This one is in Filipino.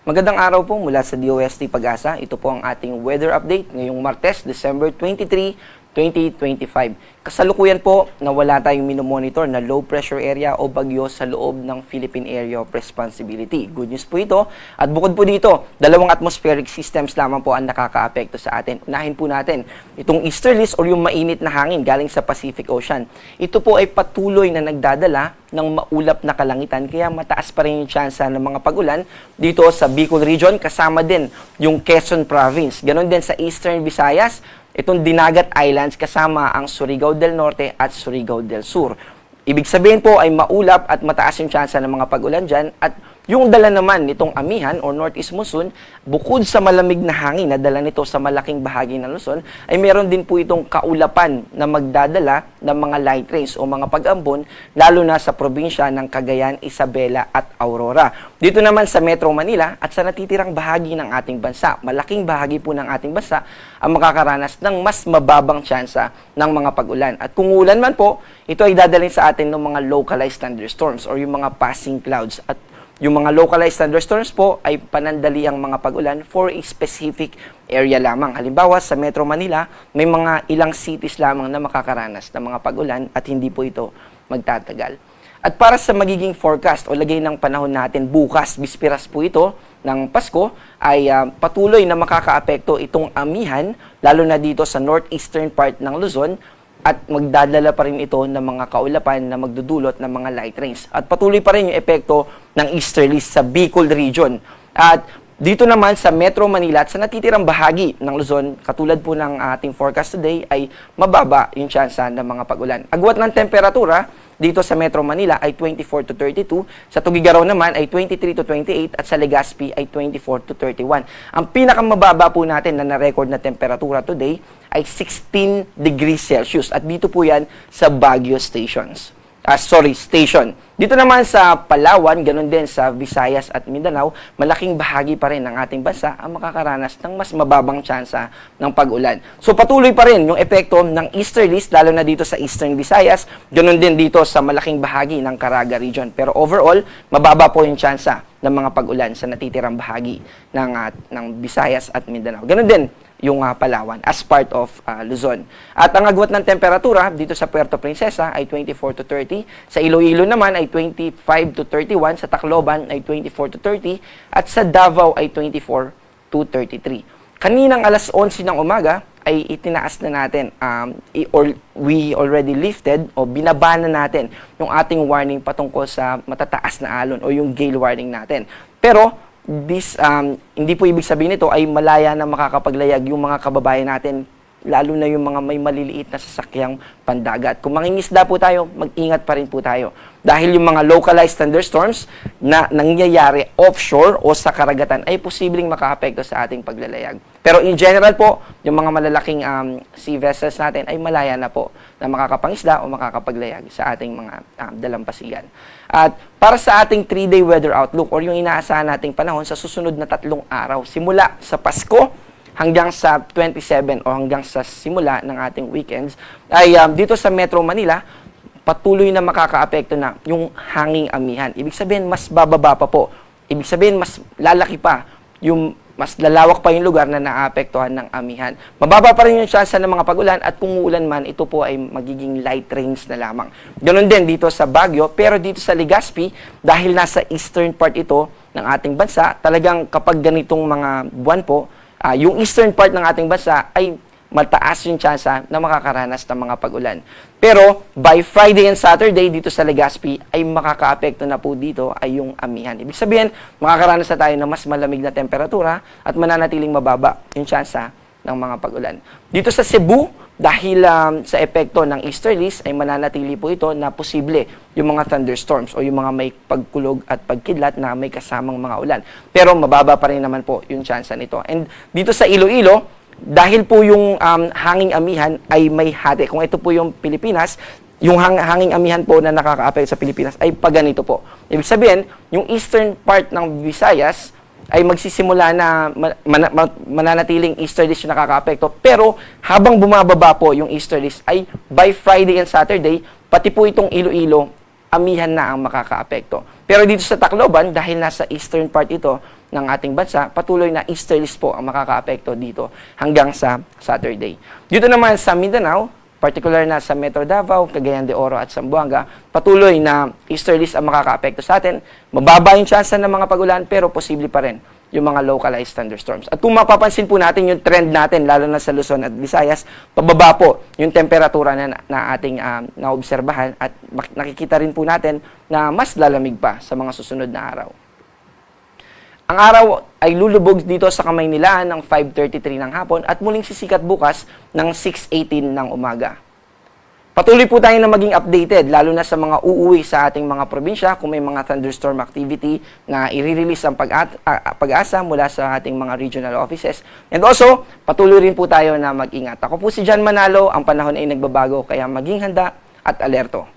Magandang araw po mula sa DOST Pag-asa. Ito po ang ating weather update ngayong Martes, December 23, 2025. Kasalukuyan po na wala tayong minomonitor na low pressure area o bagyo sa loob ng Philippine Area of Responsibility. Good news po ito. At bukod po dito, dalawang atmospheric systems lamang po ang nakakaapekto sa atin. Unahin po natin itong easterlies o yung mainit na hangin galing sa Pacific Ocean. Ito po ay patuloy na nagdadala ng maulap na kalangitan kaya mataas pa rin yung tsansa ng mga pag-ulan dito sa Bicol Region kasama din yung Quezon Province. Ganon din sa Eastern Visayas, itong Dinagat Islands kasama ang Surigao del Norte at Surigao del Sur. Ibig sabihin po ay maulap at mataas yung tsansa ng mga pag-ulan dyan at yung dala naman nitong amihan o northeast monsoon, bukod sa malamig na hangin na dala nito sa malaking bahagi ng Luzon, ay meron din po itong kaulapan na magdadala ng mga light rains o mga pag-ambon, lalo na sa probinsya ng Cagayan, Isabela at Aurora. Dito naman sa Metro Manila at sa natitirang bahagi ng ating bansa, malaking bahagi po ng ating bansa ang makakaranas ng mas mababang tsansa ng mga pag-ulan. At kung ulan man po, ito ay dadalhin sa atin ng mga localized thunderstorms or yung mga passing clouds. At yung mga localized thunderstorms po ay panandali ang mga pag-ulan for a specific area lamang. Halimbawa, sa Metro Manila, may mga ilang cities lamang na makakaranas ng mga pag-ulan at hindi po ito magtatagal. At para sa magiging forecast o lagay ng panahon natin bukas, bispiras po ito ng Pasko, ay patuloy na makakaapekto itong amihan, lalo na dito sa northeastern part ng Luzon, at magdadala pa rin ito ng mga kaulapan na magdudulot ng mga light rains. At patuloy pa rin yung epekto ng easterlies sa Bicol Region. At dito naman sa Metro Manila at sa natitirang bahagi ng Luzon, katulad po ng ating forecast today, ay mababa yung tsansa ng mga pag-ulan. Agwat ng temperatura dito sa Metro Manila ay 24 to 32, sa Tuguegarao naman ay 23 to 28 at sa Legazpi ay 24 to 31. Ang pinakamababa po natin na na-record na temperatura today ay 16 degrees Celsius at dito po yan sa Baguio station. Dito naman sa Palawan, ganun din sa Visayas at Mindanao, malaking bahagi pa rin ng ating bansa ang makakaranas ng mas mababang tsansa ng pag-ulan. So patuloy pa rin yung epekto ng easterlies, lalo na dito sa Eastern Visayas, ganun din dito sa malaking bahagi ng Caraga region. Pero overall, mababa po yung tsansa ng mga pag-ulan sa natitirang bahagi ng Visayas at Mindanao. Ganun din yung Palawan as part of Luzon. At ang agwat ng temperatura dito sa Puerto Princesa ay 24 to 30, sa Iloilo naman ay 25 to 31, sa Tacloban ay 24 to 30, at sa Davao ay 24 to 33. Kaninang alas 11 ng umaga ay itinaas na natin, we already lifted o binaba na natin yung ating warning patungkol sa matataas na alon o yung gale warning natin. Pero hindi po ibig sabihin nito ay malaya na makakapaglayag yung mga kababayan natin, lalo na yung mga may maliliit na sasakyang pandagat. Kung mangingisda po tayo, mag-ingat pa rin po tayo. Dahil yung mga localized thunderstorms na nangyayari offshore o sa karagatan ay posibleng makaapekto sa ating paglalayag. Pero in general po, yung mga malalaking sea vessels natin ay malaya na po na makakapangisda o makakapaglayag sa ating mga dalampasigan. At para sa ating 3-day weather outlook or yung inaasahan nating panahon sa susunod na 3 araw, simula sa Pasko hanggang sa 27 o hanggang sa simula ng ating weekends, ay dito sa Metro Manila, patuloy na makakaapekto na yung hanging amihan. Ibig sabihin, mas bababa pa po. Ibig sabihin, mas lalaki pa, mas lalawak pa yung lugar na naapektuhan ng amihan. Mababa pa rin yung tsansa ng mga pag-ulan at kung uulan man, ito po ay magiging light rains na lamang. Ganon din dito sa Baguio, pero dito sa Legazpi, dahil nasa eastern part ito ng ating bansa, talagang kapag ganitong mga buwan po, yung eastern part ng ating bansa ay mataas yung tsansa na makakaranas ng mga pag-ulan. Pero by Friday and Saturday dito sa Legazpi ay makakaapekto na po dito ay yung amihan. Ibig sabihin, makakaranas na tayo ng mas malamig na temperatura at mananatiling mababa yung tsansa ng mga pag-ulan. Dito sa Cebu, dahil sa epekto ng easterlies ay mananatili po ito na posible yung mga thunderstorms o yung mga may pagkulog at pagkidlat na may kasamang mga ulan. Pero mababa pa rin naman po yung tsansa nito. And dito sa Iloilo, dahil po yung hanging amihan ay may hati. Kung ito po yung Pilipinas, yung hanging amihan po na nakakaapekto sa Pilipinas ay paganito po. Ibig sabihin, yung eastern part ng Visayas ay magsisimula na mananatiling easterlies yung nakakaapekto. Pero habang bumababa po yung easterlies ay by Friday and Saturday, pati po itong Iloilo, amihan na ang makakaapekto. Pero dito sa Tacloban, dahil nasa eastern part ito ng ating bansa, patuloy na easterlies po ang makakaapekto dito hanggang sa Saturday. Dito naman sa Mindanao, particular na sa Metro Davao, Cagayan de Oro at Zamboanga, patuloy na easterlies ang makakaapekto sa atin. Mababa yung chance ng mga pag-ulan pero posible pa rin yung mga localized thunderstorms. At kung mapapansin po natin yung trend natin, lalo na sa Luzon at Visayas, pababa po yung temperatura na ating naobserbahan at nakikita rin po natin na mas lalamig pa sa mga susunod na araw. Ang araw ay lulubog dito sa Kamaynilaan ng 5:33 ng hapon at muling sisikat bukas ng 6:18 ng umaga. Patuloy po tayo na maging updated, lalo na sa mga uuwi sa ating mga probinsya kung may mga thunderstorm activity na i-release ang pag-asa mula sa ating mga regional offices. And also, patuloy rin po tayo na mag-ingat. Ako po si John Manalo, ang panahon ay nagbabago kaya maging handa at alerto.